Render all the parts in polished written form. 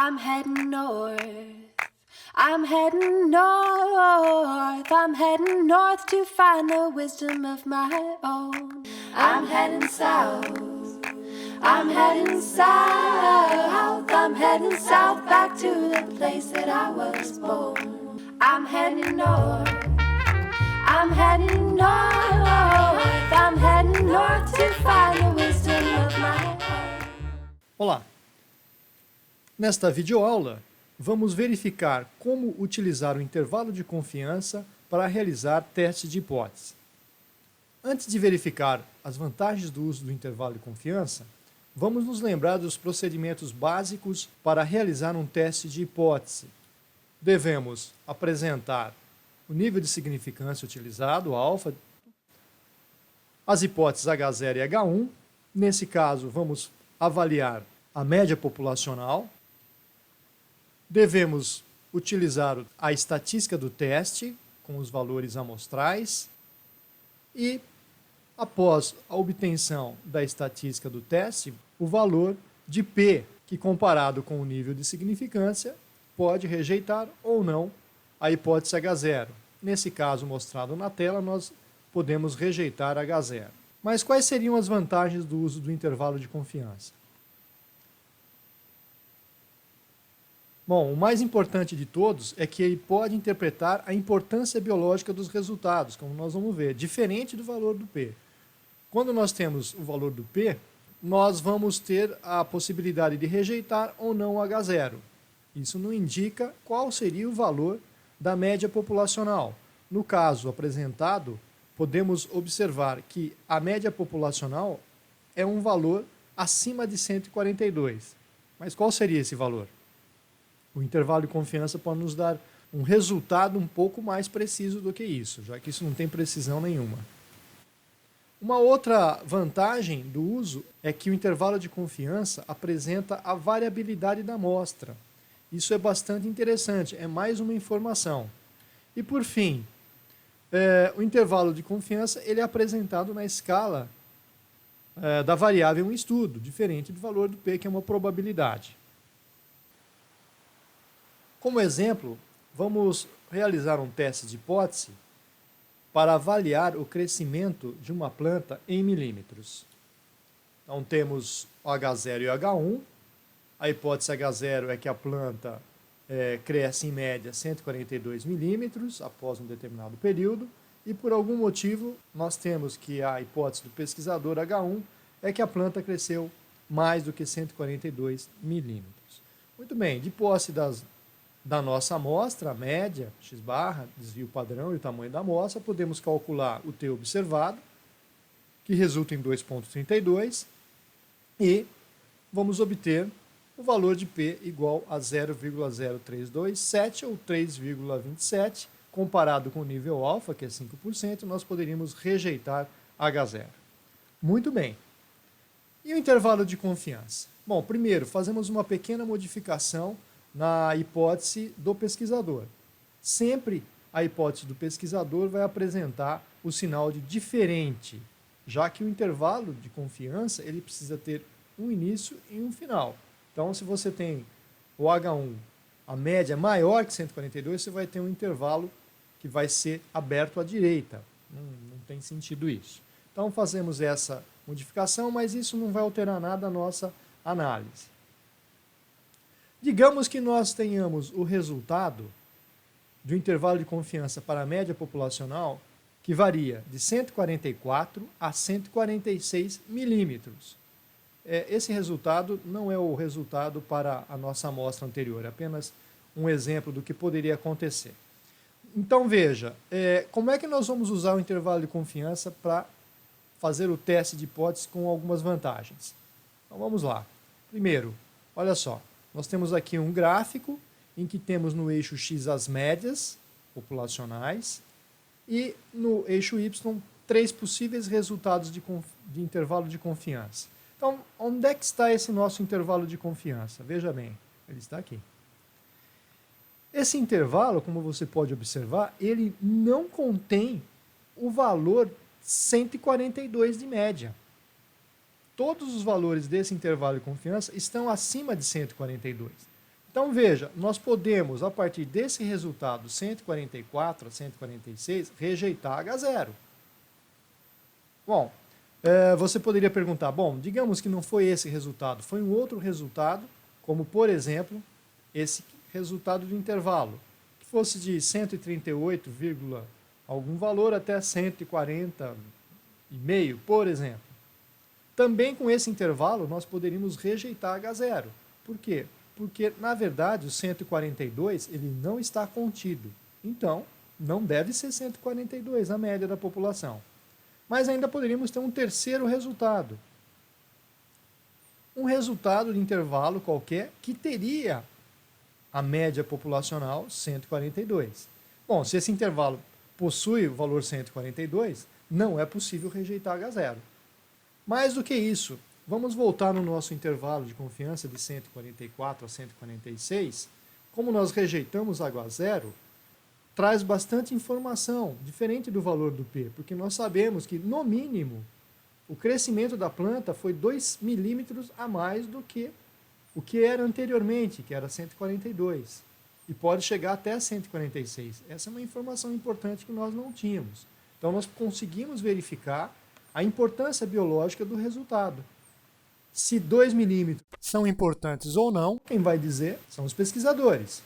I'm heading north. I'm heading north. I'm heading north to find the wisdom of my own. I'm heading south. I'm heading south. I'm heading south back to the place that I was born. I'm heading north. I'm heading north. I'm heading north to find the wisdom of my own. Olá! Nesta videoaula, vamos verificar como utilizar o intervalo de confiança para realizar testes de hipótese. Antes de verificar as vantagens do uso do intervalo de confiança, vamos nos lembrar dos procedimentos básicos para realizar um teste de hipótese. Devemos apresentar o nível de significância utilizado, alfa, as hipóteses H0 e H1. Nesse caso, vamos avaliar a média populacional. Devemos utilizar a estatística do teste com os valores amostrais e, após a obtenção da estatística do teste, o valor de P, que comparado com o nível de significância, pode rejeitar ou não a hipótese H0. Nesse caso mostrado na tela, nós podemos rejeitar H0. Mas quais seriam as vantagens do uso do intervalo de confiança? Bom, o mais importante de todos é que ele pode interpretar a importância biológica dos resultados, como nós vamos ver, diferente do valor do P. Quando nós temos o valor do P, nós vamos ter a possibilidade de rejeitar ou não o H0. Isso não indica qual seria o valor da média populacional. No caso apresentado, podemos observar que a média populacional é um valor acima de 142. Mas qual seria esse valor? O intervalo de confiança pode nos dar um resultado um pouco mais preciso do que isso, já que isso não tem precisão nenhuma. Uma outra vantagem do uso é que o intervalo de confiança apresenta a variabilidade da amostra. Isso é bastante interessante, é mais uma informação. E por fim, o intervalo de confiança ele é apresentado na escala da variável em estudo, diferente do valor do P, que é uma probabilidade. Como exemplo, vamos realizar um teste de hipótese para avaliar o crescimento de uma planta em milímetros. Então temos o H0 e o H1. A hipótese H0 é que a planta cresce em média 142 milímetros após um determinado período, e por algum motivo nós temos que a hipótese do pesquisador H1 é que a planta cresceu mais do que 142 milímetros. Muito bem, de posse da nossa amostra, a média, x barra, desvio padrão e o tamanho da amostra, podemos calcular o T observado, que resulta em 2,32, e vamos obter o valor de P igual a 0,0327 ou 3,27, comparado com o nível alfa, que é 5%, nós poderíamos rejeitar H0. Muito bem. E o intervalo de confiança? Bom, primeiro, fazemos uma pequena modificação na hipótese do pesquisador. Sempre a hipótese do pesquisador vai apresentar o sinal de diferente, já que o intervalo de confiança ele precisa ter um início e um final. Então, se você tem o H1, a média maior que 142, você vai ter um intervalo que vai ser aberto à direita. Não tem sentido isso. Então, fazemos essa modificação, mas isso não vai alterar nada a nossa análise. Digamos que nós tenhamos o resultado do intervalo de confiança para a média populacional que varia de 144 a 146 milímetros. Esse resultado não é o resultado para a nossa amostra anterior, é apenas um exemplo do que poderia acontecer. Então veja, como é que nós vamos usar o intervalo de confiança para fazer o teste de hipótese com algumas vantagens? Então vamos lá. Primeiro, olha só. Nós temos aqui um gráfico em que temos no eixo X as médias populacionais e no eixo Y 3 possíveis resultados de intervalo de confiança. Então, onde é que está esse nosso intervalo de confiança? Veja bem, ele está aqui. Esse intervalo, como você pode observar, ele não contém o valor 142 de média. Todos os valores desse intervalo de confiança estão acima de 142. Então veja, nós podemos, a partir desse resultado 144 a 146, rejeitar H0. Bom, você poderia perguntar, bom, digamos que não foi esse resultado, foi um outro resultado, como por exemplo, esse resultado do intervalo, que fosse de 138, algum valor até 140,5, por exemplo. Também com esse intervalo nós poderíamos rejeitar H0. Por quê? Porque, na verdade, o 142 ele não está contido. Então, não deve ser 142 a média da população. Mas ainda poderíamos ter um terceiro resultado. Um resultado de intervalo qualquer que teria a média populacional 142. Bom, se esse intervalo possui o valor 142, não é possível rejeitar H0. Mais do que isso, vamos voltar no nosso intervalo de confiança de 144 a 146. Como nós rejeitamos H0, traz bastante informação, diferente do valor do P, porque nós sabemos que, no mínimo, o crescimento da planta foi 2 milímetros a mais do que o que era anteriormente, que era 142, e pode chegar até 146. Essa é uma informação importante que nós não tínhamos. Então, nós conseguimos verificar a importância biológica do resultado. Se 2 milímetros são importantes ou não, quem vai dizer são os pesquisadores.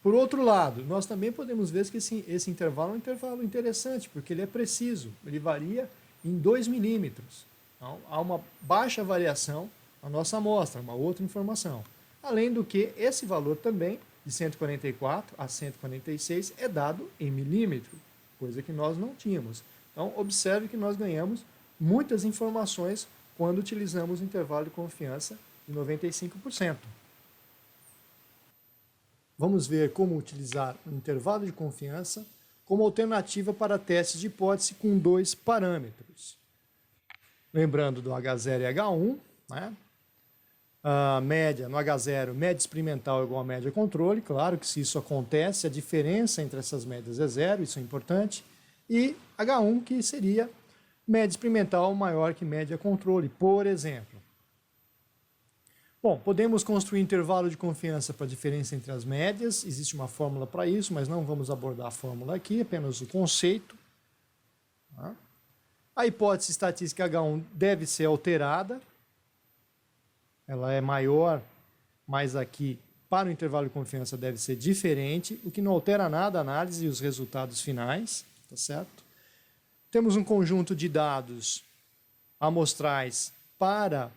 Por outro lado, nós também podemos ver que esse intervalo é um intervalo interessante, porque ele é preciso, ele varia em 2 milímetros. Então, há uma baixa variação na nossa amostra, uma outra informação. Além do que, esse valor também, de 144 a 146, é dado em milímetro, coisa que nós não tínhamos. Então, observe que nós ganhamos muitas informações quando utilizamos o intervalo de confiança de 95%. Vamos ver como utilizar o intervalo de confiança como alternativa para testes de hipótese com 2 parâmetros. Lembrando do H0 e H1, né? A média no H0, média experimental igual a média controle. Claro que se isso acontece, a diferença entre essas médias é zero, isso é importante. E H1, que seria média experimental maior que média controle, por exemplo. Bom, podemos construir intervalo de confiança para a diferença entre as médias, existe uma fórmula para isso, mas não vamos abordar a fórmula aqui, apenas o conceito. A hipótese estatística H1 deve ser alterada, ela é maior, mas aqui para o intervalo de confiança deve ser diferente, o que não altera nada a análise e os resultados finais, tá certo? Temos um conjunto de dados amostrais para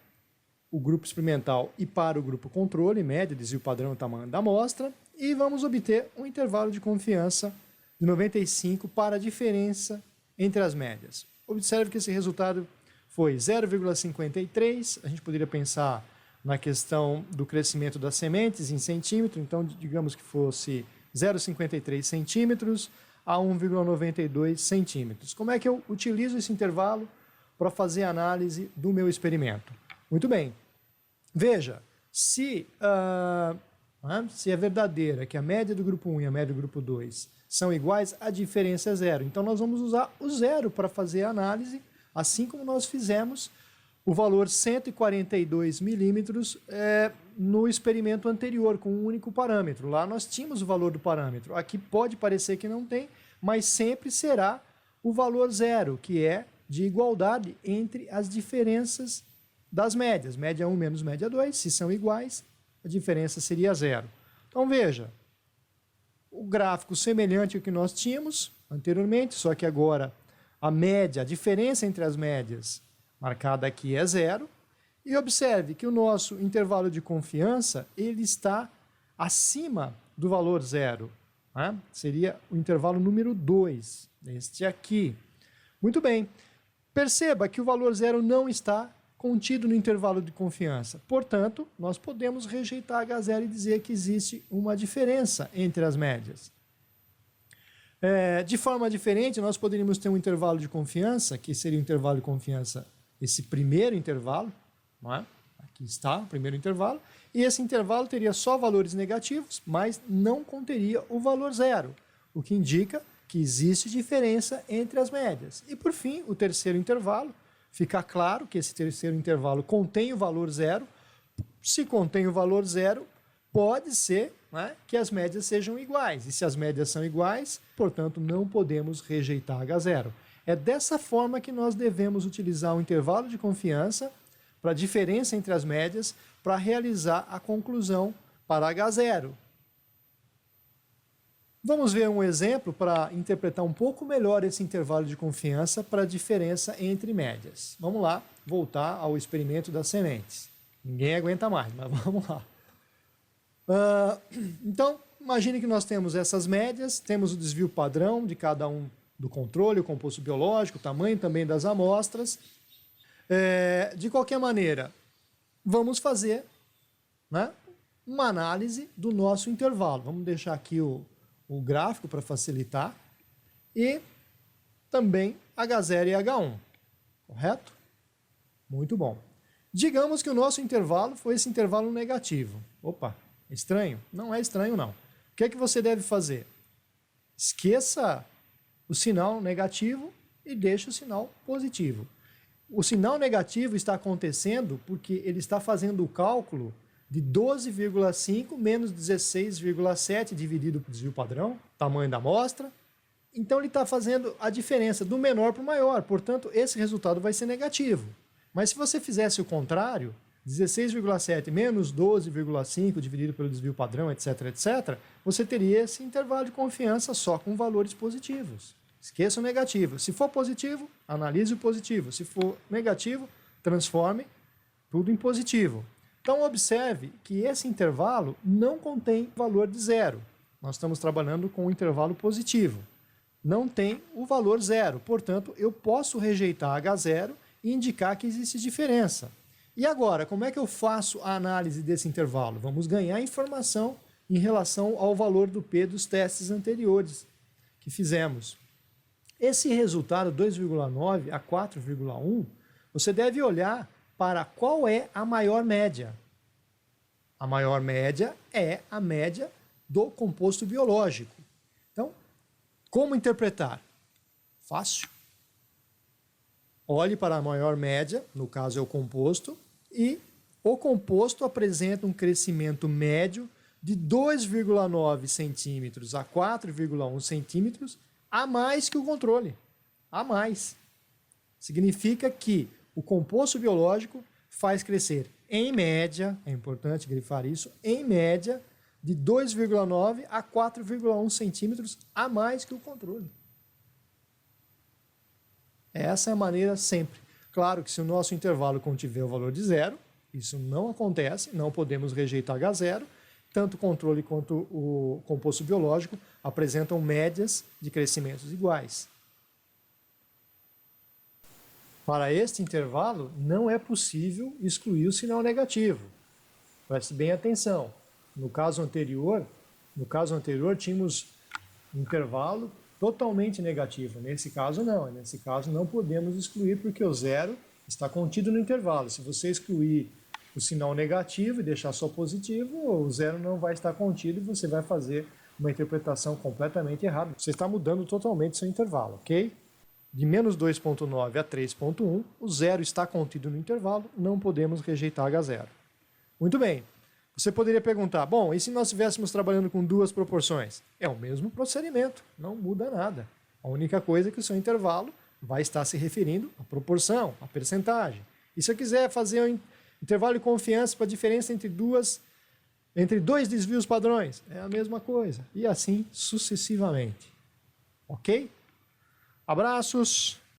o grupo experimental e para o grupo controle, média, desvio padrão e tamanho da amostra, e vamos obter um intervalo de confiança de 95 para a diferença entre as médias. Observe que esse resultado foi 0,53, a gente poderia pensar na questão do crescimento das sementes em centímetro, então digamos que fosse 0,53 centímetros a 1,92 centímetros. Como é que eu utilizo esse intervalo para fazer a análise do meu experimento? Muito bem. Veja, se é verdadeira que a média do grupo 1 e a média do grupo 2 são iguais, a diferença é zero. Então, nós vamos usar o zero para fazer a análise, assim como nós fizemos o valor 142 milímetros no experimento anterior, com um único parâmetro. Lá nós tínhamos o valor do parâmetro. Aqui pode parecer que não tem, mas sempre será o valor zero, que é de igualdade entre as diferenças das médias, média 1 menos média 2, se são iguais, a diferença seria zero. Então veja, o gráfico semelhante ao que nós tínhamos anteriormente, só que agora a média, a diferença entre as médias marcada aqui é zero, e observe que o nosso intervalo de confiança ele está acima do valor zero, né? Seria o intervalo número 2, este aqui. Muito bem, perceba que o valor zero não está contido no intervalo de confiança. Portanto, nós podemos rejeitar H0 e dizer que existe uma diferença entre as médias. De forma diferente, nós poderíamos ter um intervalo de confiança, que seria o intervalo de confiança, esse primeiro intervalo, não é? Aqui está o primeiro intervalo, e esse intervalo teria só valores negativos, mas não conteria o valor zero, o que indica que existe diferença entre as médias. E, por fim, o terceiro intervalo, fica claro que esse terceiro intervalo contém o valor zero, se contém o valor zero, pode ser, né, que as médias sejam iguais. E se as médias são iguais, portanto, não podemos rejeitar H0. É dessa forma que nós devemos utilizar o intervalo de confiança para a diferença entre as médias para realizar a conclusão para H0. Vamos ver um exemplo para interpretar um pouco melhor esse intervalo de confiança para a diferença entre médias. Vamos lá, voltar ao experimento das sementes. Ninguém aguenta mais, mas vamos lá. Então, imagine que nós temos essas médias, temos o desvio padrão de cada um do controle, o composto biológico, o tamanho também das amostras. De qualquer maneira, vamos fazer, né, uma análise do nosso intervalo. Vamos deixar aqui o gráfico para facilitar. E também H0 e H1. Correto? Muito bom. Digamos que o nosso intervalo foi esse intervalo negativo. Opa, estranho? Não é estranho, não. O que é que você deve fazer? Esqueça o sinal negativo e deixe o sinal positivo. O sinal negativo está acontecendo porque ele está fazendo o cálculo de 12,5 menos 16,7 dividido pelo desvio padrão, tamanho da amostra. Então ele está fazendo a diferença do menor para o maior, portanto esse resultado vai ser negativo. Mas se você fizesse o contrário, 16,7 menos 12,5 dividido pelo desvio padrão, etc, etc, você teria esse intervalo de confiança só com valores positivos. Esqueça o negativo. Se for positivo, analise o positivo. Se for negativo, transforme tudo em positivo. Então observe que esse intervalo não contém valor de zero. Nós estamos trabalhando com um intervalo positivo. Não tem o valor zero, portanto eu posso rejeitar H0 e indicar que existe diferença. E agora, como é que eu faço a análise desse intervalo? Vamos ganhar informação em relação ao valor do P dos testes anteriores que fizemos. Esse resultado 2,9 a 4,1, você deve olhar para qual é a maior média. A maior média é a média do composto biológico. Então, como interpretar? Fácil. Olhe para a maior média, no caso é o composto, e o composto apresenta um crescimento médio de 2,9 centímetros a 4,1 centímetros a mais que o controle. A mais. Significa que o composto biológico faz crescer, em média, é importante grifar isso, em média, de 2,9 a 4,1 centímetros a mais que o controle. Essa é a maneira sempre. Claro que se o nosso intervalo contiver o valor de zero, isso não acontece, não podemos rejeitar H0, tanto o controle quanto o composto biológico apresentam médias de crescimentos iguais. Para este intervalo, não é possível excluir o sinal negativo. Preste bem atenção. No caso anterior tínhamos um intervalo totalmente negativo. Nesse caso, não. Nesse caso, não podemos excluir porque o zero está contido no intervalo. Se você excluir o sinal negativo e deixar só positivo, o zero não vai estar contido e você vai fazer uma interpretação completamente errada. Você está mudando totalmente seu intervalo, ok? De menos 2,9 a 3,1, o zero está contido no intervalo, não podemos rejeitar H0. Muito bem. Você poderia perguntar, bom, e se nós estivéssemos trabalhando com duas proporções? É o mesmo procedimento, não muda nada. A única coisa é que o seu intervalo vai estar se referindo à proporção, à percentagem. E se eu quiser fazer um intervalo de confiança para a diferença entre dois desvios padrões, é a mesma coisa. E assim sucessivamente. Ok? Abraços!